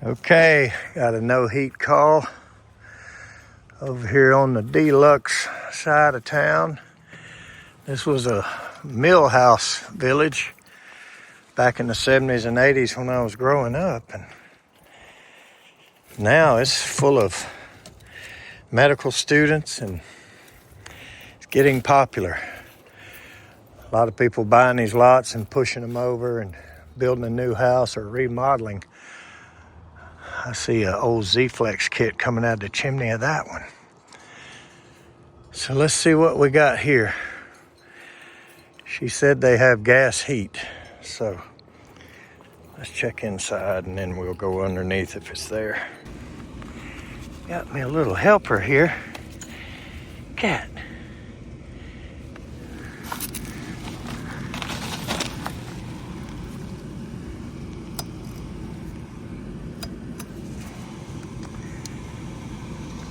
Okay, got a no heat call over here on the deluxe side of town. This was a mill house village back in the 70s and 80s when I was growing up, and now it's full of medical students and it's getting popular. A lot of people buying these lots and pushing them over and building a new house or remodeling. I see an old Z-Flex kit coming out of the chimney of that one. So let's see what we got here. She said they have gas heat, so let's check inside and then we'll go underneath if it's there. Got me a little helper here. Cat.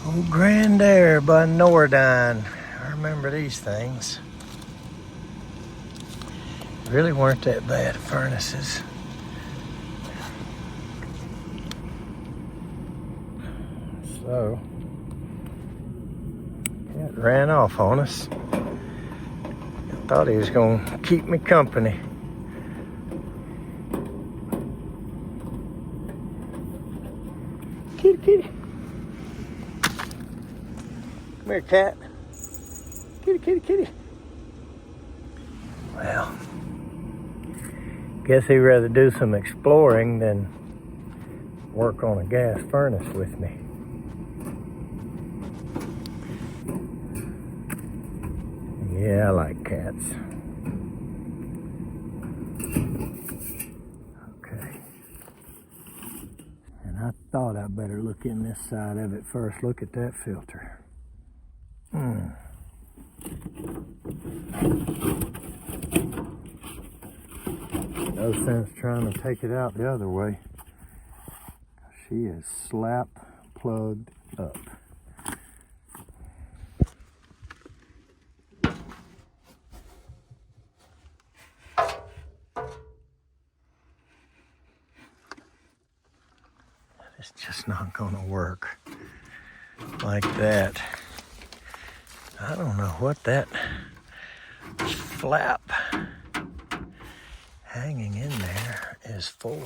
Old Grand Air by Nordine. I remember these things. Really weren't that bad furnaces. So, cat ran off on us. I thought he was going to keep me company. Kitty, kitty. Come here, cat. Kitty, kitty, kitty. Well, guess he'd rather do some exploring than work on a gas furnace with me. Yeah, I like cats. Okay. And I thought I better look in this side of it first. Look at that filter. No sense trying to take it out the other way. She is slap plugged up. It's just not going to work like that. I don't know what that flap hanging in there is for.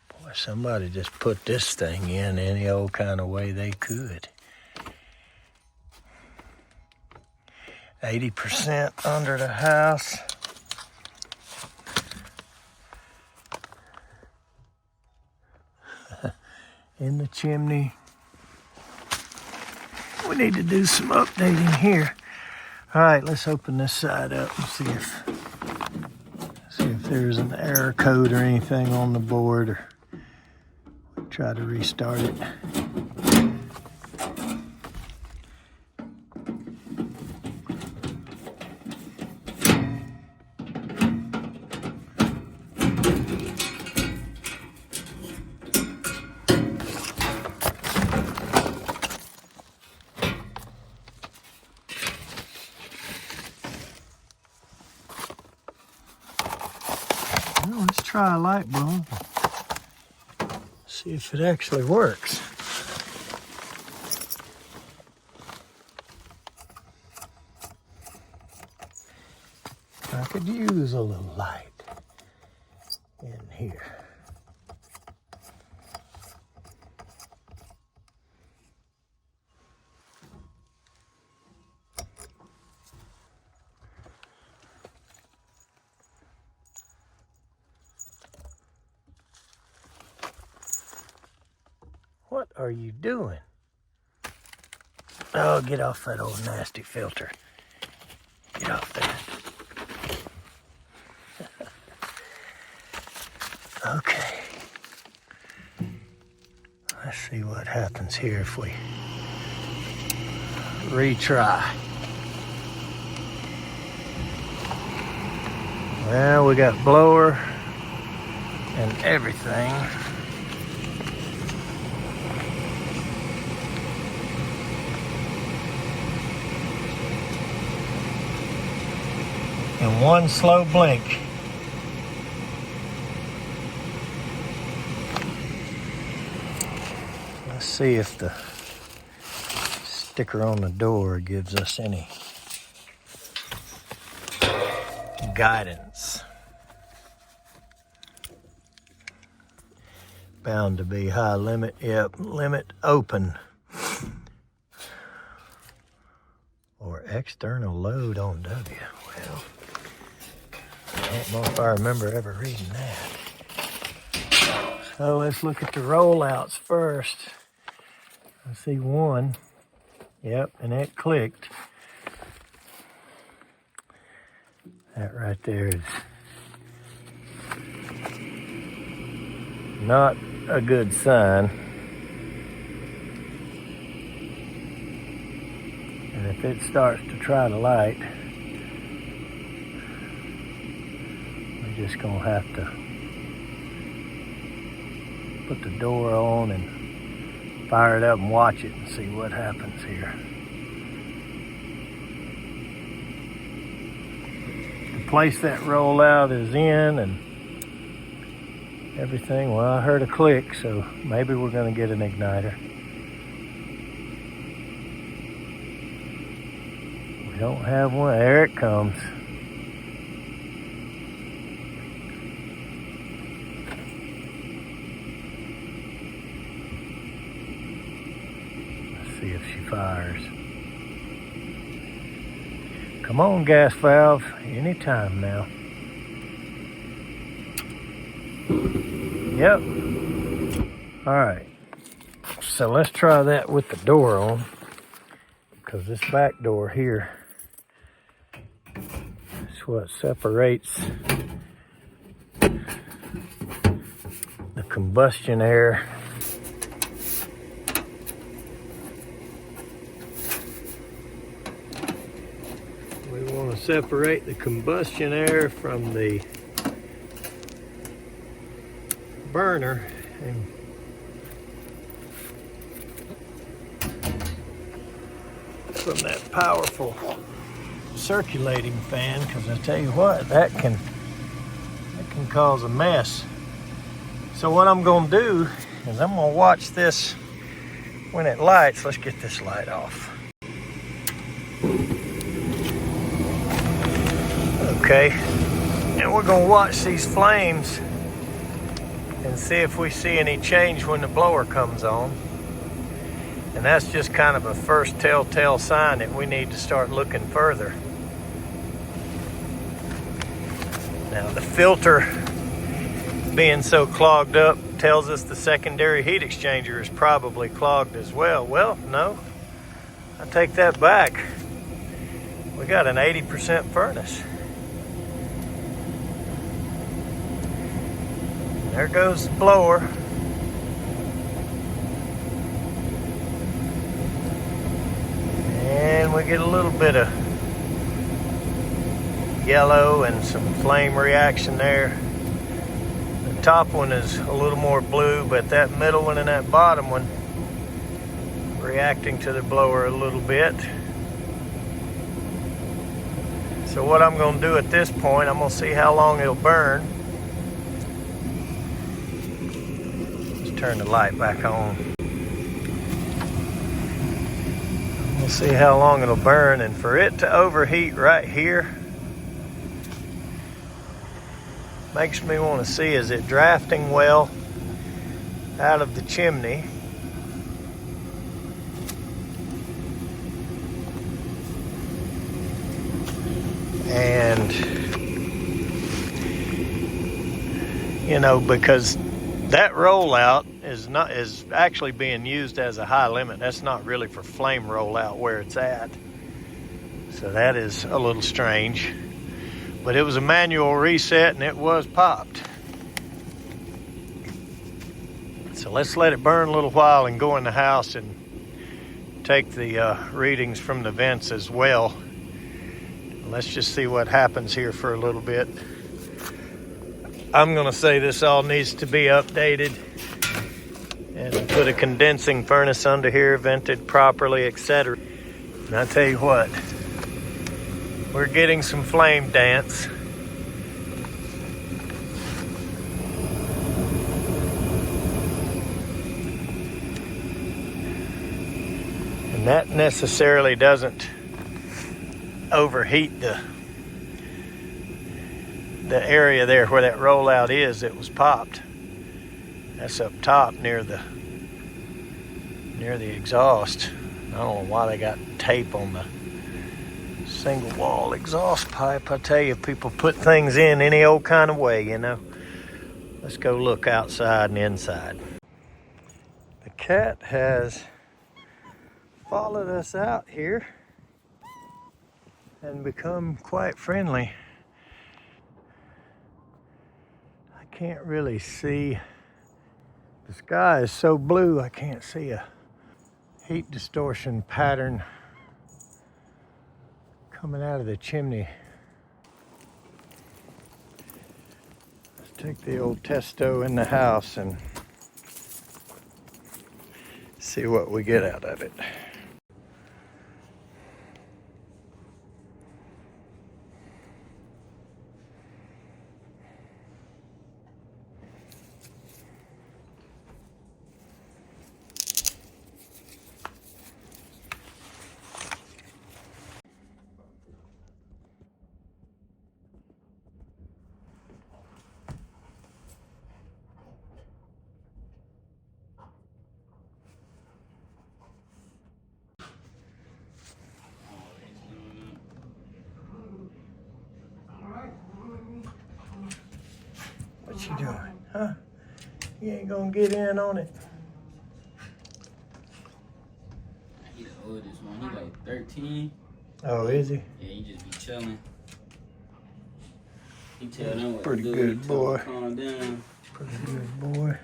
Boy, somebody just put this thing in any old kind of way they could. 80% under the house. In the chimney. We need to do some updating here. All right, let's open this side up and see if there's an error code or anything on the board, or try to restart it. Well, let's try a light bulb. See if it actually works. I could use a little light in here. What are you doing? Oh, get off that old nasty filter. Get off that. Okay. Let's see what happens here if we retry. Well, we got blower and everything. and one slow blink. Let's see if the sticker on the door gives us any guidance. Bound to be high limit. Yep, limit open. Or external load on W. Well, I don't know if I remember ever reading that. So let's look at the rollouts first. I see one. Yep, and it clicked. That right there is not a good sign. And if it starts to try to light, we're just gonna have to put the door on and fire it up and watch it and see what happens here. The place that rollout is in and everything, well, I heard a click, so maybe we're gonna get an igniter. We don't have one. There it comes. See if she fires. Come on, gas valve, anytime now. Yep. All right. So let's try that with the door on, because this back door here is what separates the combustion air . Separate the combustion air from the burner and from that powerful circulating fan, because I tell you what, that can cause a mess. So what I'm going to do is I'm going to watch this when it lights. Let's get this light off. Okay, and we're going to watch these flames and see if we see any change when the blower comes on. And that's just kind of a first telltale sign that we need to start looking further. Now the filter being so clogged up tells us the secondary heat exchanger is probably clogged as well. Well, no, I take that back. We got an 80% furnace. There goes the blower. And we get a little bit of yellow and some flame reaction there. The top one is a little more blue, but that middle one and that bottom one reacting to the blower a little bit. So what I'm going to do at this point, I'm going to see how long it'll burn. Turn the light back on. We'll see how long it'll burn, and for it to overheat right here makes me want to see, is it drafting well out of the chimney? And you know, because that rollout is actually being used as a high limit. That's not really for flame rollout where it's at. So that is a little strange. But it was a manual reset and it was popped. So let's let it burn a little while and go in the house and take the readings from the vents as well. Let's just see what happens here for a little bit. I'm gonna say this all needs to be updated and put a condensing furnace under here, vented properly, etc. And I tell you what, We're getting some flame dance. And that necessarily doesn't overheat the area there where that rollout is that was popped. That's up top near the exhaust. I don't know why they got tape on the single wall exhaust pipe. I tell you, people put things in any old kind of way, you know. Let's go look outside and inside. The cat has followed us out here and become quite friendly. I can't really see. The sky is so blue I can't see a heat distortion pattern coming out of the chimney. Let's take the old testo in the house and see what we get out of it. What you doing, huh? You ain't gonna get in on it. He the oldest one. He like 13. Oh, is he? Yeah, he just be chilling. He tell them what Pretty to do. good boy. Calm down. Pretty good boy.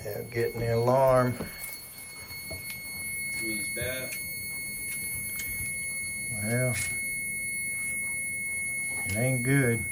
Yeah, getting the alarm. I mean, it's bad. Well, it ain't good.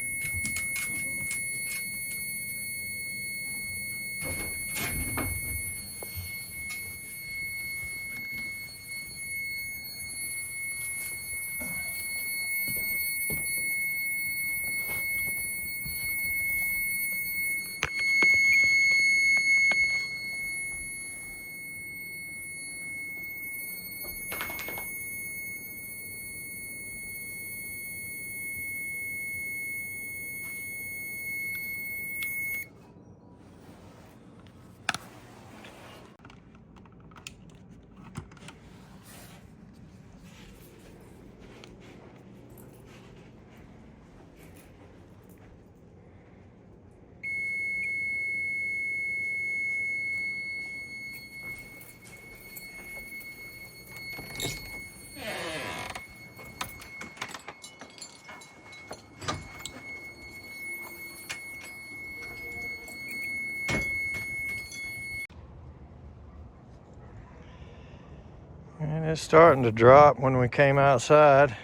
And it's starting to drop when we came outside.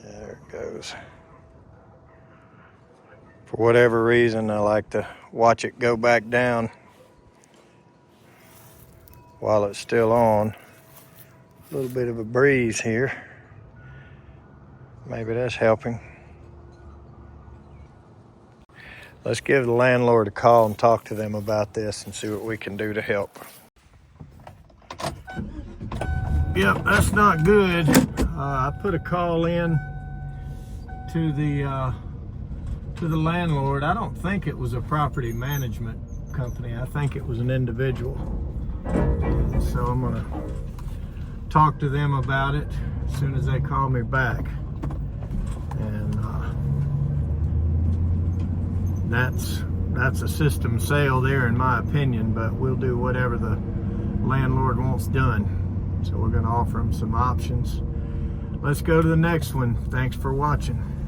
There it goes. For whatever reason, I like to watch it go back down while it's still on. A little bit of a breeze here. Maybe that's helping. Let's give the landlord a call and talk to them about this and see what we can do to help. Yep, that's not good. I put a call in to the landlord. I don't think it was a property management company. I think it was an individual. So I'm gonna talk to them about it as soon as they call me back. And that's a system sale there in my opinion, but we'll do whatever the landlord wants done. So we're going to offer him some options. Let's go to the next one. Thanks for watching.